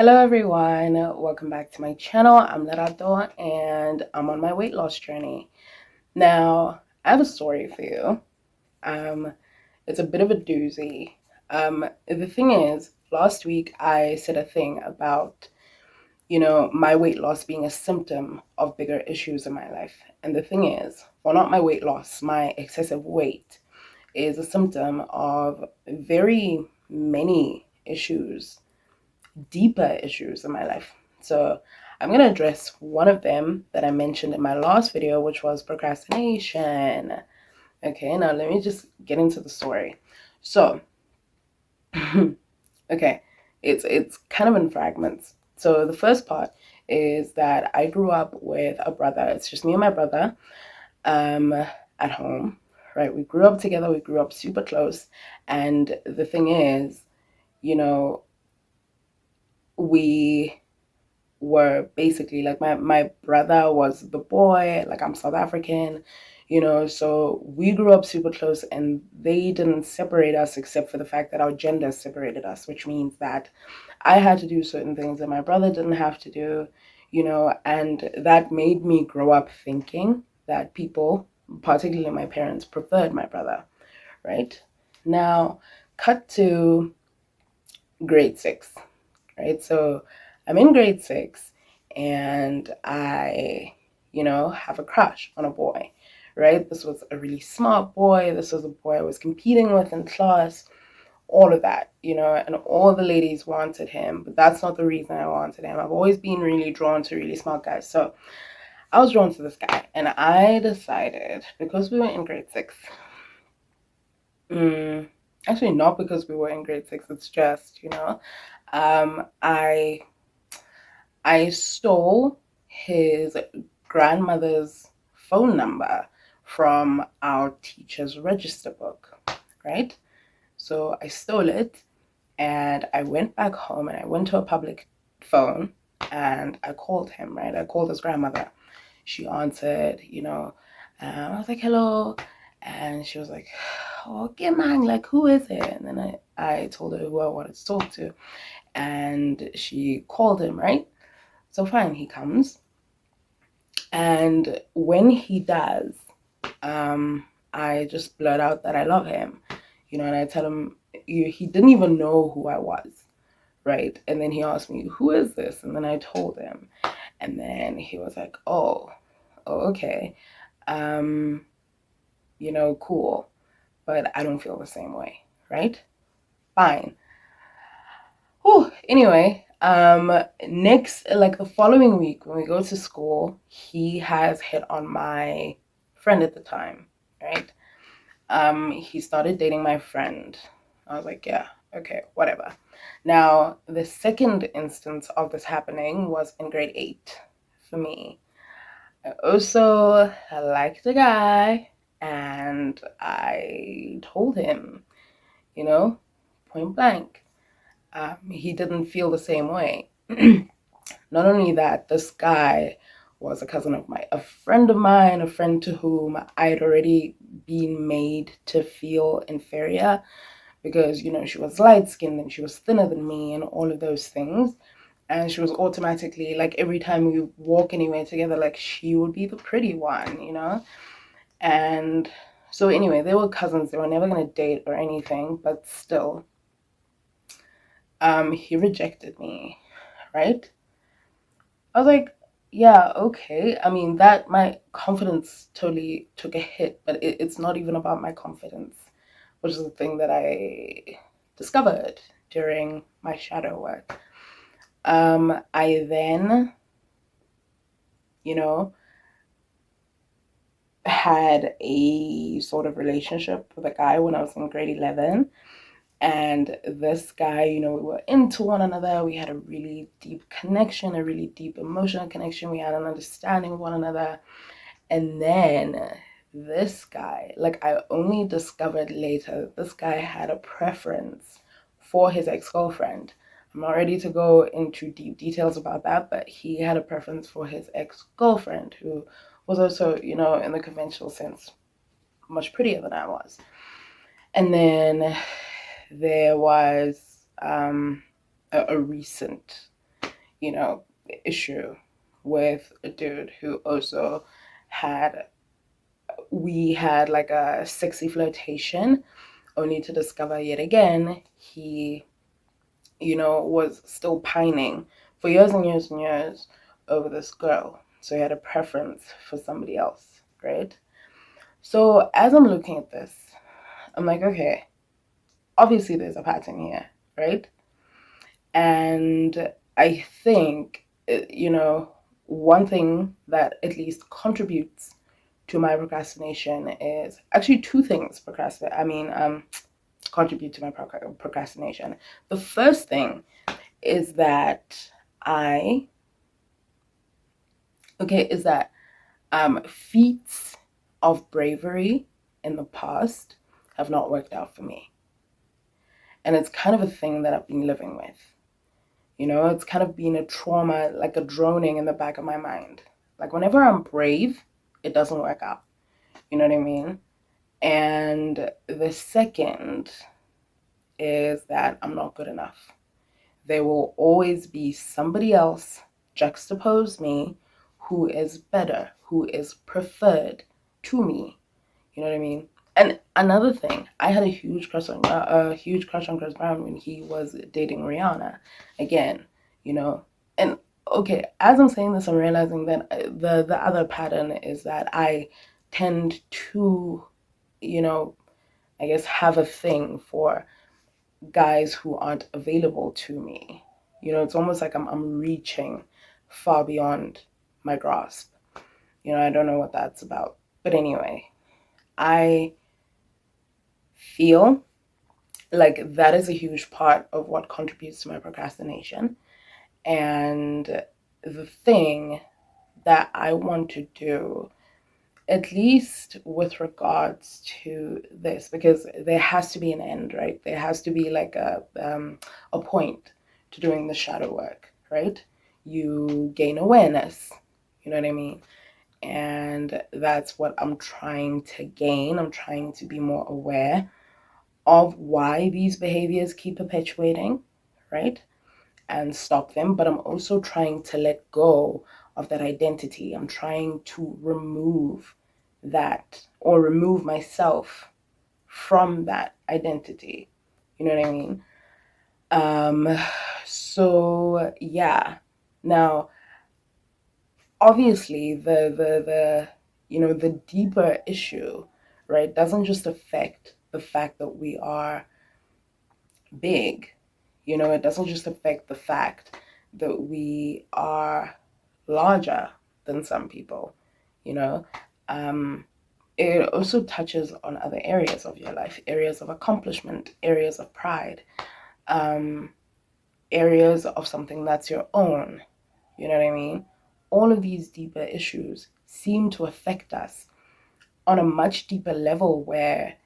Hello everyone, welcome back to my channel. I'm Lerato and I'm on my weight loss journey. Now, I have a story for you. It's a bit of a doozy. The thing is, last week I said a thing about, my weight loss being a symptom of bigger issues in my life. And the thing is, well, not my weight loss, my excessive weight is a symptom of very many issues, deeper issues in my life. So I'm going to address one of them that I mentioned in my last video, which was procrastination. Okay, now let me just get into the story. So, okay, it's kind of in fragments. So the first part is that I grew up with a brother. It's just me and my brother at home, right? We grew up together. We grew up super close. And the thing is, you know, we were basically like my brother was the boy, like I'm South African, so we grew up super close and they didn't separate us except for the fact that our gender separated us, which means that I had to do certain things that my brother didn't have to do, and that made me grow up thinking that people, particularly my parents, preferred my brother, right? Now, cut to grade 6, right? So I'm in grade 6 and I, have a crush on a boy, right? This was a really smart boy. This was a boy I was competing with in class, all of that, and all the ladies wanted him, but that's not the reason I wanted him. I've always been really drawn to really smart guys. So I was drawn to this guy and I decided, because we were in grade 6, actually not because we were in grade 6, it's just, I stole his grandmother's phone number from our teacher's register book, right? So I stole it and I went back home and I went to a public phone and I called him, right? I called his grandmother. She answered, I was like, hello. And she was like, oh, okay, man, like, who is it? And then I told her who I wanted to talk to. And she called him, right? So fine, he comes. And when he does, I just blurt out that I love him, and I tell him he didn't even know who I was, right? And then he asked me, who is this? And then I told him. And then he was like, oh okay. Cool. But I don't feel the same way, right? Fine. Whew. Anyway, next, like the following week when we go to school, he has hit on my friend at the time, right? He started dating my friend. I was like, yeah, okay, whatever. Now, the second instance of this happening was in grade 8 for me. I also liked a guy and I told him, point blank. He didn't feel the same way. Not only that, this guy was a friend of mine, a friend to whom I had already been made to feel inferior because, she was light skinned and she was thinner than me and all of those things. And she was automatically, like, every time we walk anywhere together, like, she would be the pretty one. And so anyway, they were cousins. They were never going to date or anything, but still, he rejected me, right? I was like, yeah, okay. I mean, that my confidence totally took a hit, but it's not even about my confidence, which is the thing that I discovered during my shadow work. I then, you know, had a sort of relationship with a guy when I was in grade 11. And this guy, we were into one another. We had a really deep connection, a really deep emotional connection. We had an understanding of one another. And then this guy, like, I only discovered later, this guy had a preference for his ex-girlfriend. I'm not ready to go into deep details about that, but he had a preference for his ex-girlfriend, who was also, in the conventional sense, much prettier than I was. And then there was a recent issue with a dude who also had, we had like a sexy flirtation, only to discover yet again he, was still pining for years and years and years over this girl. So he had a preference for somebody else, right? So as I'm looking at this, I'm like, okay, obviously there's a pattern here, right? And I think, one thing that at least contributes to my procrastination is actually two things contribute to my procrastination. The first thing is that I, is that feats of bravery in the past have not worked out for me. And it's kind of a thing that I've been living with. It's kind of been a trauma, like a droning in the back of my mind. Like whenever I'm brave, it doesn't work out. You know what I mean? And the second is that I'm not good enough. There will always be somebody else juxtapose me who is better, who is preferred to me. You know what I mean? And another thing, I had a huge crush on Chris Brown when he was dating Rihanna. Again, and okay, as I'm saying this, I'm realizing that the other pattern is that I tend to, I guess, have a thing for guys who aren't available to me. It's almost like I'm reaching far beyond my grasp. I don't know what that's about. But anyway, I feel like that is a huge part of what contributes to my procrastination. And the thing that I want to do, at least with regards to this, because there has to be an end, right? There has to be like a point to doing the shadow work, right? You gain awareness, you know what I mean? And that's what I'm trying to gain. I'm trying to be more aware of why these behaviors keep perpetuating, right? And stop them. But I'm also trying to let go of that identity. I'm trying to remove that, or remove myself from that identity. You know what I mean? So yeah. Now, obviously the deeper issue, right, doesn't just affect the fact that we are big. It doesn't just affect the fact that we are larger than some people. you know it also touches on other areas of your life, areas of accomplishment, areas of pride, um areas of something that's your own. You know what I mean? All of these deeper issues seem to affect us on a much deeper level, where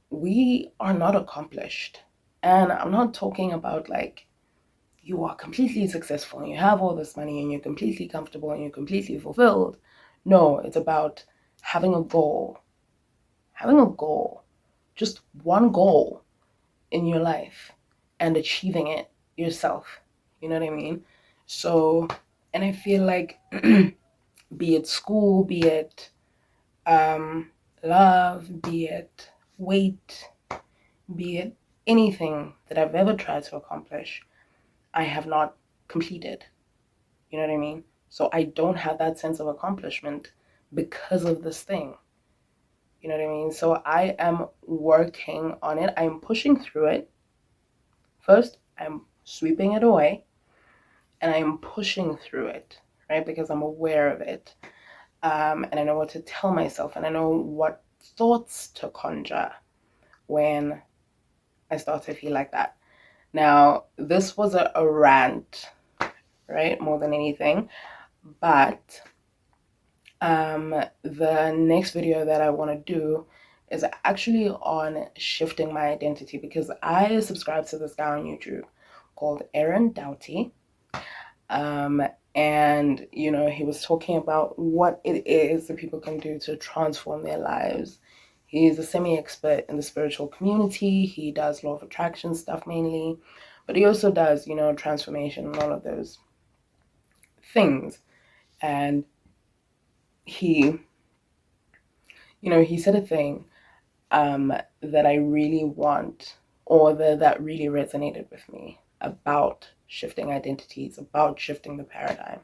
we are not accomplished. And I'm not talking about like you are completely successful and you have all this money and you're completely comfortable and you're completely fulfilled. No, it's about having a goal. Having a goal. Just one goal in your life and achieving it yourself. You know what I mean? So, and I feel like, be it school, be it love, be it weight, be it anything that I've ever tried to accomplish, I have not completed. You know what I mean? So I don't have that sense of accomplishment because of this thing. You know what I mean? So I am working on it. I'm pushing through it. First, I'm sweeping it away and I'm pushing through it, right? Because I'm aware of it. And I know what to tell myself, and I know what thoughts to conjure when I start to feel like that. Now, this was a rant, right? More than anything. But the next video that I want to do is actually on shifting my identity, because I subscribe to this guy on YouTube called Aaron Doughty. And he was talking about what it is that people can do to transform their lives. He's a semi-expert in the spiritual community. He does law of attraction stuff mainly, but he also does, transformation and all of those things. And he, he said a thing that I really want, or that really resonated with me about shifting identities, about shifting the paradigm.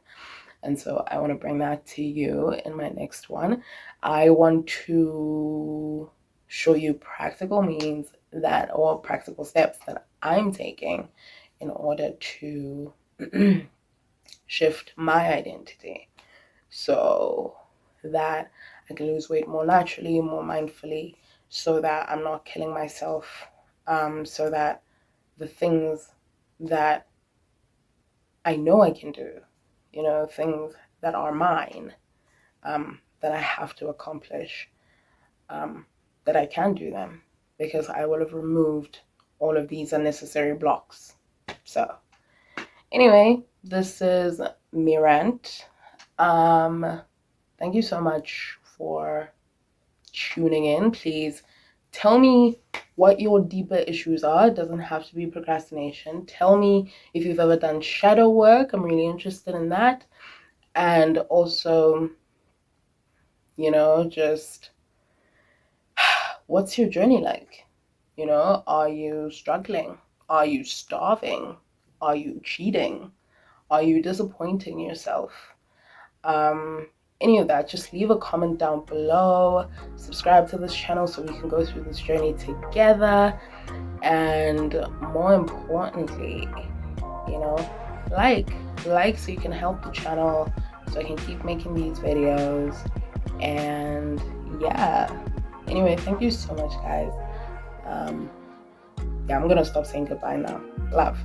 And so I want to bring that to you in my next one. I want to show you practical means that, or practical steps that I'm taking in order to shift my identity so that I can lose weight more naturally, more mindfully, so that I'm not killing myself, so that the things that I know I can do, things that are mine, that I have to accomplish, that I can do them because I will have removed all of these unnecessary blocks. So anyway, this is me rant. Thank you so much for tuning in. Please tell me what your deeper issues are. It doesn't have to be procrastination. Tell me if you've ever done shadow work. I'm really interested in that. And also, just what's your journey like? Are you struggling? Are you starving? Are you cheating? Are you disappointing yourself? Any of that, just leave a comment down below. Subscribe to this channel so we can go through this journey together. And more importantly, like so you can help the channel, so I can keep making these videos. And yeah, anyway, thank you so much, guys. I'm gonna stop saying goodbye now. Love.